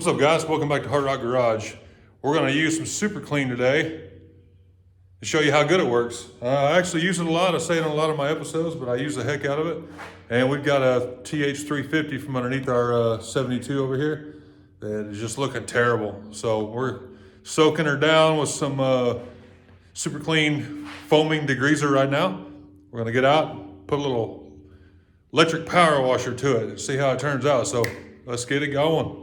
What's up, guys? Welcome back to Hard Rock Garage. We're going to use some Super Clean today to show you how good it works. I actually use it a lot. I say it in a lot of my episodes, but I use the heck out of it. And we've got a TH350 from underneath our 72 over here that is just looking terrible. So we're soaking her down with some Super Clean foaming degreaser right now. We're going to get out, put a little electric power washer to it and see how it turns out. So let's get it going.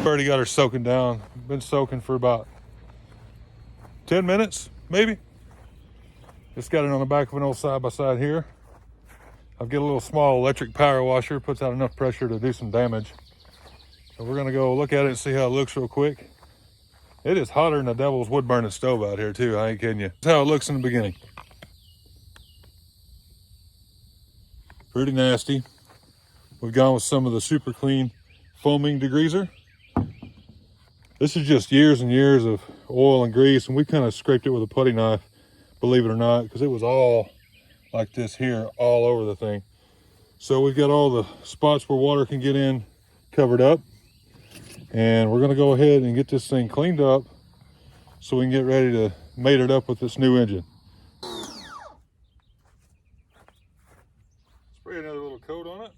Already got her soaking down. Been soaking for about 10 minutes, maybe. Just got it on the back of an old side-by-side here. I've got a little small electric power washer, puts out enough pressure to do some damage. So we're gonna go look at it and see how it looks real quick. It is hotter than the devil's wood burning stove out here too, I ain't kidding you. That's how it looks in the beginning. Pretty nasty. We've gone with some of the Super Clean foaming degreaser. This is just years and years of oil and grease, and we kind of scraped it with a putty knife, believe it or not, because it was all like this here, all over the thing. So we've got all the spots where water can get in covered up, and we're gonna go ahead and get this thing cleaned up so we can get ready to mate it up with this new engine. Spray another little coat on it.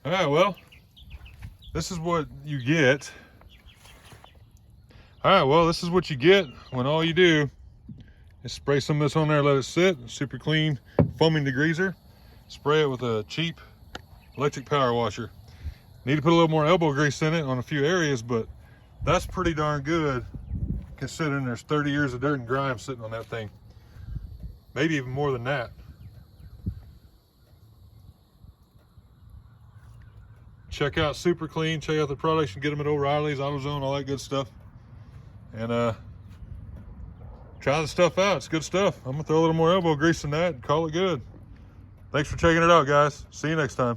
All right, well, this is what you get. All right, well, this is what you get when all you do is spray some of this on there, let it sit. Super clean foaming degreaser. Spray it with a cheap electric power washer. Need to put a little more elbow grease in it on a few areas, but that's pretty darn good considering there's 30 years of dirt and grime sitting on that thing. Maybe even more than that. Check out Super Clean, check out the products, you can get them at O'Reilly's, AutoZone, all that good stuff. And try the stuff out, it's good stuff. I'm gonna throw a little more elbow grease in that and call it good. Thanks for checking it out, guys. See you next time.